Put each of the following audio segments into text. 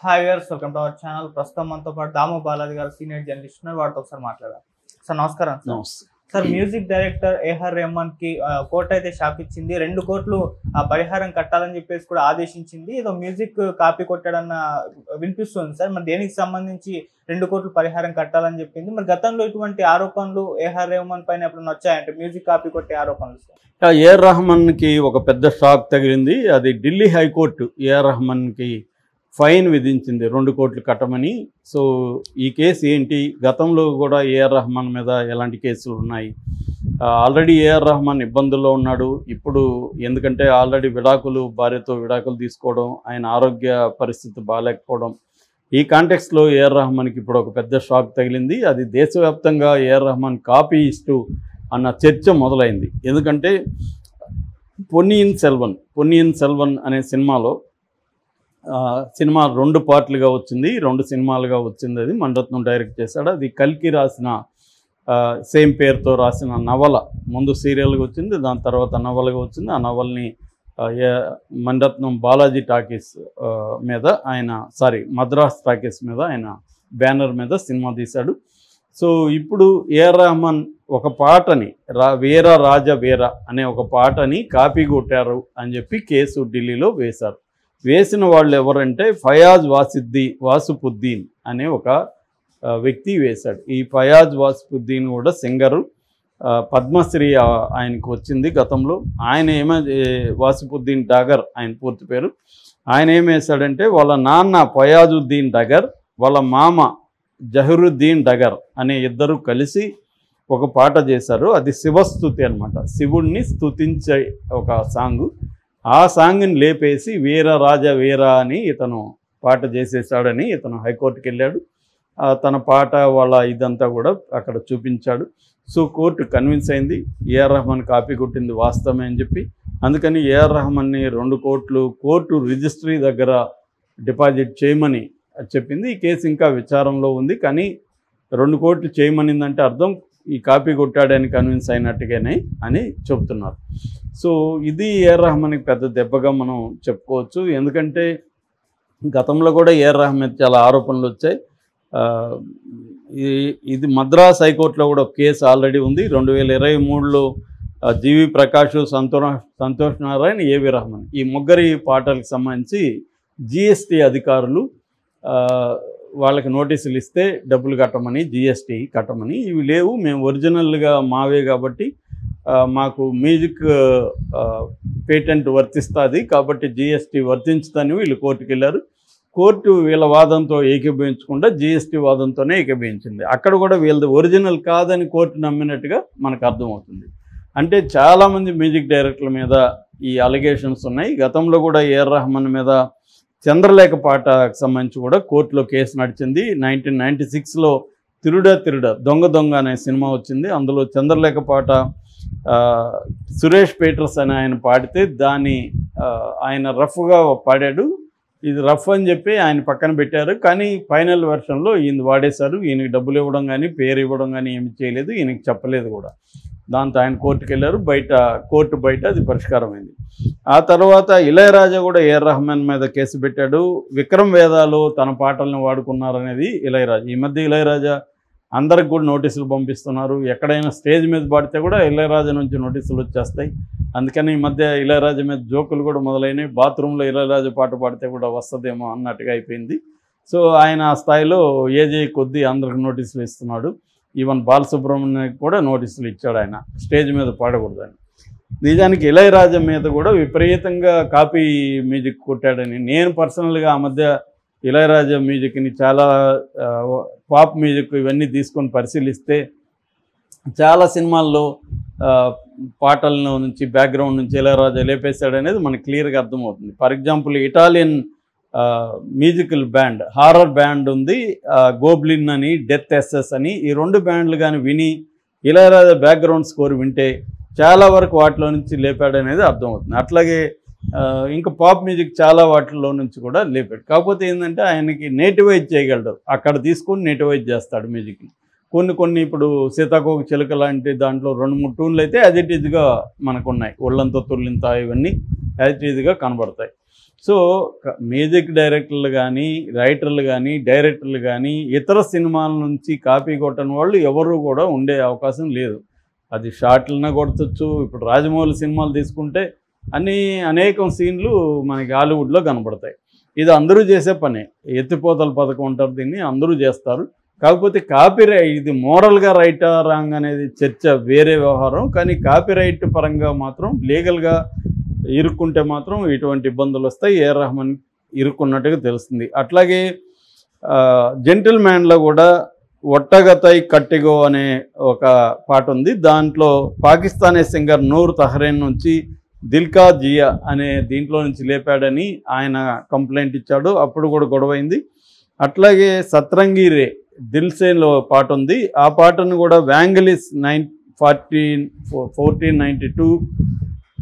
Hi viewers, welcome to our channel. ప్రస్తుతం మనతో పాటు దాము బాలాజీ గారు సీనియర్ జర్నలిస్ట్ ఉన్నారు. వాటితో ఒకసారి మాట్లాడారు. సార్ నమస్కారం. Sir, music director AR Rahman కి కోర్టు అయితే షాక్ ఇచ్చింది. 2 కోట్లు పరిహారం కట్టాలని చెప్పేసి కూడా ఆదేశించింది. ఏదో మ్యూజిక్ కాపీ కొట్టాడన్న వినిపిస్తుంది సార్. మరి దేనికి సంబంధించి 2 కోట్లు పరిహారం కట్టాలని చెప్పింది? మరి గతంలో ఇటువంటి ఆరోపణలు ఏఆర్ రెహమాన్ పైన ఎప్పుడైనా వచ్చాయంటే మ్యూజిక్ కాపీ కొట్టే ఆరోపణలు? ఏఆర్ రెహమాన్ కి ఒక పెద్ద షాక్ తగిలింది. అది ఢిల్లీ హైకోర్టు ఏఆర్ రెహమాన్ కి ఫైన్ విధించింది 2 కోట్లు కట్టమని. సో ఈ కేసు ఏంటి, గతంలో కూడా ఏఆర్ రెహమాన్ మీద ఎలాంటి కేసులు ఉన్నాయి? ఆల్రెడీ ఏఆర్ రెహమాన్ ఇబ్బందుల్లో ఉన్నాడు. ఇప్పుడు ఎందుకంటే ఆల్రెడీ భార్యతో విడాకులు తీసుకోవడం, ఆయన ఆరోగ్య పరిస్థితి బాగాలేకపోవడం, ఈ కాంటెక్స్లో ఏఆర్ రెహమాన్కి ఇప్పుడు ఒక పెద్ద షాక్ తగిలింది. అది దేశవ్యాప్తంగా ఏఆర్ రెహమాన్ కాపీయిస్టు అన్న చర్చ మొదలైంది. ఎందుకంటే పొన్నియిన్ సెల్వన్ అనే సినిమా 2 పార్ట్లుగా వచ్చింది, 2 సినిమాలుగా వచ్చింది. అది మణిరత్నం డైరెక్ట్ చేశాడు. అది కల్కి రాసిన సేమ్ పేరుతో రాసిన నవల. ముందు సీరియల్గా వచ్చింది, దాని తర్వాత నవలగా వచ్చింది. ఆ నవల్ని మణిరత్నం బాలాజీ టాకీస్ మీద మద్రాస్ టాకీస్ మీద ఆయన బ్యానర్ మీద సినిమా తీశాడు. సో ఇప్పుడు ఏఆర్ రెహమాన్ ఒక పాటని వీర రాజ వీర అనే ఒక పాటని కాపీ కొట్టారు అని చెప్పి కేసు ఢిల్లీలో వేసిన వాళ్ళు ఎవరంటే ఫయాజ్ వాసుపుద్దీన్ అనే ఒక వ్యక్తి వేశాడు. ఈ ఫయాజ్ వాసుపుద్దీన్ కూడా సింగరు, పద్మశ్రీ ఆయనకు వచ్చింది గతంలో. వాసుపుద్దీన్ డగర్ ఆయన పూర్తి పేరు. ఆయన ఏం వేశాడంటే వాళ్ళ నాన్న ఫయాజుద్దీన్ డగర్, వాళ్ళ మామ జహరుద్దీన్ డగర్ అనే ఇద్దరు కలిసి ఒక పాట చేశారు. అది శివస్తుతి అనమాట, శివుణ్ణి స్తుతించే ఒక సాంగు. ఆ సాంగ్ని లేపేసి వీర రాజ వీర అని ఇతను పాట చేసేసాడని ఇతను హైకోర్టుకి వెళ్ళాడు. తన పాట ఇదంతా కూడా అక్కడ చూపించాడు. సో కోర్టు కన్విన్స్ అయింది ఏఆర్ రెహమాన్ కాపీ కొట్టింది వాస్తవమే అని చెప్పి. అందుకని ఏఆర్ రెహమాన్ని 2 కోట్లు కోర్టు రిజిస్ట్రీ దగ్గర డిపాజిట్ చేయమని చెప్పింది. ఈ కేసు ఇంకా విచారంలో ఉంది. కానీ 2 కోట్లు చేయమనిందంటే అర్థం ఈ కాపీ కొట్టాడని కన్విన్స్ అయినట్టుగానే అని చెబుతున్నారు. సో ఇది ఏఆర్ రెహమాన్కి పెద్ద దెబ్బగా మనం చెప్పుకోవచ్చు. ఎందుకంటే గతంలో కూడా ఏఆర్ రెహమాన్ చాలా ఆరోపణలు వచ్చాయి. ఇది మద్రాస్ హైకోర్టులో కూడా కేసు ఆల్రెడీ ఉంది. 2023లో జీవి ప్రకాష్, సంతోష్ నారాయణ, ఏవి రెహమాన్ ఈ ముగ్గురి పాటలకు సంబంధించి జిఎస్టీ అధికారులు వాళ్ళకి నోటీసులు ఇస్తే డబ్బులు కట్టమని, జిఎస్టీ కట్టమని. ఇవి లేవు, మేము ఒరిజినల్గా మావే కాబట్టి మాకు మ్యూజిక్ పేటెంట్ వర్తిస్తుంది కాబట్టి జిఎస్టీ వర్తించుదని వీళ్ళు కోర్టుకు వెళ్ళారు. కోర్టు వీళ్ళ వాదంతో ఏకీభవించకుండా జిఎస్టీ వాదంతోనే ఏకీభవించింది. అక్కడ కూడా వీళ్ళది ఒరిజినల్ కాదని కోర్టు నమ్మినట్టుగా మనకు అర్థమవుతుంది. అంటే చాలామంది మ్యూజిక్ డైరెక్టర్ల మీద ఈ అలిగేషన్స్ ఉన్నాయి. గతంలో కూడా ఏఆర్ రెహమాన్ మీద చంద్రలేఖ పాటకు సంబంధించి కూడా కోర్టులో కేసు నడిచింది. 1996లో తిరుడ దొంగ అనే సినిమా వచ్చింది. అందులో చంద్రలేఖ పాట సురేష్ పీటర్స్ అని ఆయన పాడితే దాన్ని ఆయన రఫ్గా పాడాడు. ఇది రఫ్ అని చెప్పి ఆయన పక్కన పెట్టారు. కానీ ఫైనల్ వెర్షన్లో ఈయన వాడేశారు. ఈయనకి డబ్బులు ఇవ్వడం కానీ పేరు ఇవ్వడం కానీ ఏమి చేయలేదు, ఈయనకి చెప్పలేదు కూడా. దాంతో ఆయన కోర్టుకు వెళ్ళారు. కోర్టు బయట అది పరిష్కారమైంది. ఆ తర్వాత ఇళయరాజా కూడా ఏఆర్ రెహమాన్ మీద కేసు పెట్టాడు. విక్రమ్ వేదాలో తన పాటలను వాడుకున్నారనేది ఇళయరాజా. ఈ మధ్య ఇళయరాజా అందరికి కూడా నోటీసులు పంపిస్తున్నారు. ఎక్కడైనా స్టేజ్ మీద పాడితే కూడా ఇళయరాజా నుంచి నోటీసులు వచ్చేస్తాయి. అందుకని ఈ మధ్య ఇళయరాజా మీద జోకులు కూడా మొదలైనవి. బాత్రూంలో ఇళయరాజా పాట పాడితే కూడా వస్తుందేమో అన్నట్టుగా అయిపోయింది. సో ఆయన ఆ స్థాయిలో ఏజే కొద్దీ అందరికి నోటీసులు ఇస్తున్నాడు. ఈవెన్ బాలసుబ్రహ్మణ్యానికి కూడా నోటీసులు ఇచ్చాడు ఆయన స్టేజ్ మీద పాడకూడదని. నిజానికి ఇళయరాజా మీద కూడా విపరీతంగా కాపీ మ్యూజిక్ కొట్టాడని నేను పర్సనల్గా ఆ మధ్య ఇళయరాజా మ్యూజిక్ని చాలా పాప్ మ్యూజిక్ ఇవన్నీ తీసుకొని పరిశీలిస్తే చాలా సినిమాల్లో పాటల నుంచి బ్యాక్గ్రౌండ్ నుంచి ఇళయరాజా లేపేశాడు అనేది మనకు క్లియర్గా అర్థమవుతుంది. For example Italian musical band, horror band ఉంది, గోబ్లిన్ అని, డెత్ ఎస్ఎస్ అని. ఈ 2 బ్యాండ్లు కానీ విని ఇళయరాజా బ్యాక్గ్రౌండ్ స్కోర్ వింటే చాలా వరకు వాటిలో నుంచి లేపాడు అనేది అర్థమవుతుంది. అట్లాగే ఇంకా పాప్ మ్యూజిక్ చాలా వాటిల్లో నుంచి కూడా లేపాడు. కాకపోతే ఏంటంటే ఆయనకి నేటివైజ్ చేయగలడు, అక్కడ తీసుకొని నేటివైజ్ చేస్తాడు మ్యూజిక్ని. కొన్ని ఇప్పుడు సీతాకోక చిలుక లాంటి దాంట్లో 2-3 ట్యూన్లు అయితే యాజ్ ఇట్ ఈజ్గా మనకు ఉన్నాయి. ఒళ్ళంతా తుల్లింత ఇవన్నీ యాజ్ ఇట్ ఈజ్గా కనబడతాయి. సో మ్యూజిక్ డైరెక్టర్లు కానీ, రైటర్లు కానీ, డైరెక్టర్లు కానీ ఇతర సినిమాల నుంచి కాపీ కొట్టని వాళ్ళు ఎవరు కూడా ఉండే అవకాశం లేదు. అది షార్ట్లనే కొట్టచ్చు. ఇప్పుడు రాజమౌళి సినిమాలు తీసుకుంటే అనేకం సీన్లు మనకి హాలీవుడ్లో కనపడతాయి. ఇది అందరూ చేసే పనే. ఎత్తిపోతల పథకం అంటారు దీన్ని, అందరూ చేస్తారు. కాకపోతే ఇది మోరల్గా రైటా రాంగ్ అనేది చర్చ వేరే వ్యవహారం. కానీ కాపీరైట్ పరంగా మాత్రం లీగల్గా ఇరుక్కుంటే మాత్రం ఇటువంటి ఇబ్బందులు వస్తాయి. ఏఆర్ రెహమాన్ ఇరుక్కున్నట్టుగా తెలుస్తుంది. అట్లాగే జెంటిల్ మ్యాన్లో కూడా ఒట్టగతై కట్టిగో అనే ఒక పాట ఉంది. దాంట్లో పాకిస్తానీ సింగర్ నూర్ తహ్రీన్ నుంచి దిల్కా జియా అనే దీంట్లో నుంచి లేపాడని ఆయన కంప్లైంట్ ఇచ్చాడు. అప్పుడు కూడా గొడవైంది. అట్లాగే సత్రంగి రే దిల్సేలో పాట ఉంది. ఆ పాటను కూడా వ్యాంగలిస్ 1492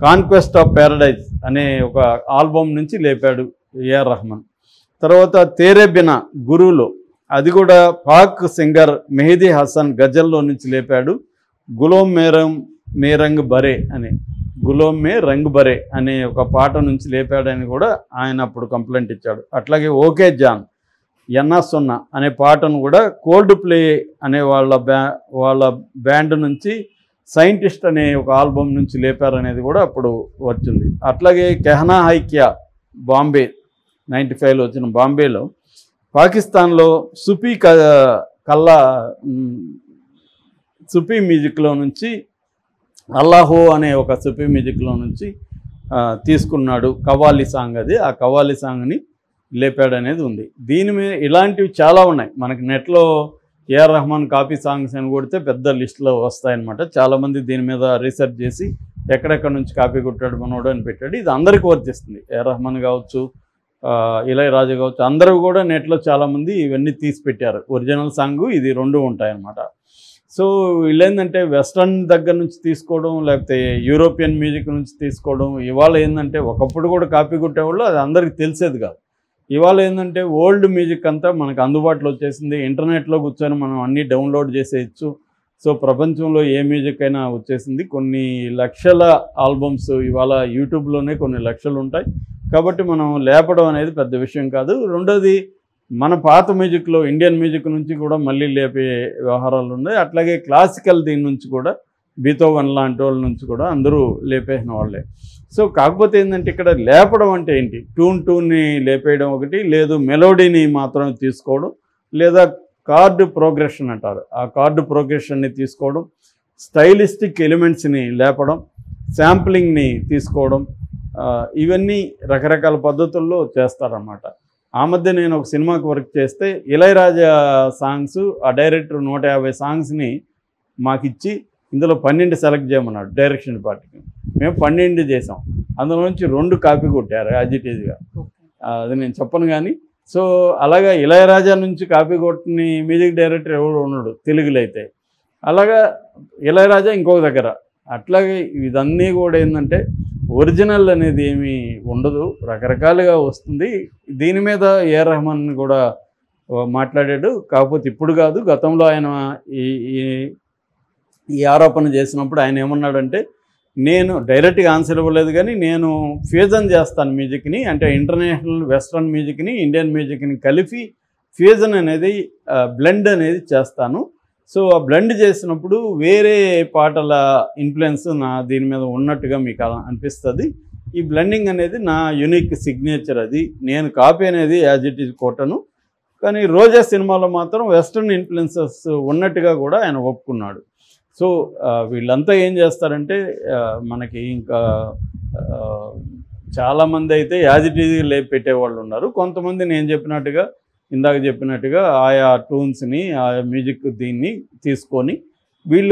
కాన్క్వెస్ట్ ఆఫ్ ప్యారడైజ్ అనే ఒక ఆల్బమ్ నుంచి లేపాడు ఏఆర్ రెహమాన్. తర్వాత తేరే బినా గురువులో అది కూడా పాక్ సింగర్ మెహదీ హసన్ గజల్లో నుంచి లేపాడు. గులోం మే రంగ్ బరే అనే ఒక పాట నుంచి లేపాడని కూడా ఆయన అప్పుడు కంప్లైంట్ ఇచ్చాడు. అట్లాగే ఓకే జాన్ ఎన్నా సున్నా అనే పాటను కూడా కోల్డ్ ప్లే అనే వాళ్ళ బ్యాండ్ నుంచి సైంటిస్ట్ అనే ఒక ఆల్బమ్ నుంచి లేపారనేది కూడా అప్పుడు వచ్చింది. అట్లాగే కెహనా హైక్యా బాంబే 95లో వచ్చిన బాంబేలో పాకిస్తాన్లో సుఫీ మ్యూజిక్లో నుంచి అల్లాహో అనే ఒక సుఫీ మ్యూజిక్లో నుంచి తీసుకున్నాడు. కవ్వాలి సాంగ్ అది. ఆ కవ్వాలి సాంగ్ని లేపాడు అనేది ఉంది. దీని మీద ఇలాంటివి చాలా ఉన్నాయి. మనకి నెట్లో ఏఆర్ రెహమాన్ కాపీ సాంగ్స్ అని కొడితే పెద్ద లిస్టులో వస్తాయన్నమాట. చాలామంది దీని మీద రీసెర్చ్ చేసి ఎక్కడెక్కడ నుంచి కాపీ కొట్టాడు మనోడు అని పెట్టాడు. ఇది అందరికీ వర్తిస్తుంది. ఏఆర్ రెహమాన్ కావచ్చు, ఇళయరాజా కావచ్చు, అందరూ కూడా నెట్లో చాలామంది ఇవన్నీ తీసి పెట్టారు. ఒరిజినల్ సాంగ్ ఇది రెండు ఉంటాయన్నమాట. సో వీళ్ళేంటంటే వెస్ట్రన్ దగ్గర నుంచి తీసుకోవడం, లేకపోతే యూరోపియన్ మ్యూజిక్ నుంచి తీసుకోవడం. ఇవాళ ఏంటంటే ఒకప్పుడు కూడా కాపీ కొట్టేవాళ్ళు, అది అందరికీ తెలిసేది కాదు. ఇవాళ ఏంటంటే ఓల్డ్ మ్యూజిక్ అంతా మనకు అందుబాటులో వచ్చేసింది. ఇంటర్నెట్లో కూర్చొని మనం అన్నీ డౌన్లోడ్ చేసేయచ్చు. సో ప్రపంచంలో ఏ మ్యూజిక్ అయినా వచ్చేసింది. కొన్ని లక్షల ఆల్బమ్స్ ఇవాళ యూట్యూబ్లోనే కొన్ని లక్షలు ఉంటాయి. కాబట్టి మనం లేపడం అనేది పెద్ద విషయం కాదు. రెండోది, మన పాత మ్యూజిక్లో ఇండియన్ మ్యూజిక్ నుంచి కూడా మళ్ళీ లేపే వ్యవహారాలు ఉన్నాయి. అట్లాగే క్లాసికల్ దీని నుంచి కూడా బీథోవెన్ లాంటి వాళ్ళ నుంచి కూడా అందరూ లేపేసిన వాళ్ళే. సో కాకపోతే ఏంటంటే ఇక్కడ లేపడం అంటే ఏంటి, ట్యూన్ని లేపేయడం ఒకటి, లేదు మెలోడీని మాత్రం తీసుకోవడం, లేదా కార్డు ప్రోగ్రెషన్ అంటారు, ఆ కార్డు ప్రోగ్రెషన్ని తీసుకోవడం, స్టైలిస్టిక్ ఎలిమెంట్స్ని లేపడం, శాంప్లింగ్ని తీసుకోవడం, ఇవన్నీ రకరకాల పద్ధతుల్లో చేస్తారన్నమాట. ఆ మధ్య నేను ఒక సినిమాకి వర్క్ చేస్తే ఇళయరాజా సాంగ్స్ ఆ డైరెక్టర్ 150 సాంగ్స్ని మాకు ఇచ్చి ఇందులో 12 సెలెక్ట్ చేయమన్నాడు డైరెక్షన్ పార్టీకి. మేము 12 చేసాం. అందులో నుంచి 2 కాపీ కొట్టారు యాజిటీజ్గా. అది నేను చెప్పను కానీ. సో అలాగా ఇళయరాజా నుంచి కాపీ కొట్టని మ్యూజిక్ డైరెక్టర్ ఎవరు ఉన్నాడు తెలుగులో అయితే. అలాగా ఇళయరాజా ఇంకొక దగ్గర. అట్లాగే ఇదన్నీ కూడా ఏంటంటే ఒరిజినల్ అనేది ఏమీ ఉండదు, రకరకాలుగా వస్తుంది. దీని మీద ఏఆర్ రెహమాన్ కూడా మాట్లాడాడు. కాకపోతే ఇప్పుడు కాదు, గతంలో ఆయన ఈ ఆరోపణ చేసినప్పుడు ఆయన ఏమన్నాడంటే, నేను డైరెక్ట్గా ఆన్సర్ ఇవ్వలేదు కానీ నేను ఫ్యూజన్ చేస్తాను మ్యూజిక్ని, అంటే ఇంటర్నేషనల్ వెస్ట్రన్ మ్యూజిక్ని ఇండియన్ మ్యూజిక్ని కలిపి ఫ్యూజన్ అనేది బ్లెండ్ అనేది చేస్తాను. సో ఆ బ్లెండ్ చేసినప్పుడు వేరే పాటల ఇన్ఫ్లుయెన్స్ దీని మీద ఉన్నట్టుగా మీకు అనిపిస్తుంది. ఈ బ్లెండింగ్ అనేది నా యూనిక్ సిగ్నేచర్. అది నేను కాపీ అనేది యాజ్ ఇట్ ఈజ్ కొట్టను. కానీ రోజా సినిమాలో మాత్రం వెస్ట్రన్ ఇన్ఫ్లుయెన్సెస్ ఉన్నట్టుగా కూడా ఆయన ఒప్పుకున్నాడు. సో వీళ్ళంతా ఏం చేస్తారంటే మనకి ఇంకా చాలామంది అయితే యాజ్ ఇట్ ఈజ్ లేపి పెట్టేవాళ్ళు ఉన్నారు. కొంతమంది నేను చెప్పినట్టుగా ఇందాక చెప్పినట్టుగా ఆయా ట్యూన్స్ని ఆయా మ్యూజిక్ దీన్ని తీసుకొని వీళ్ళు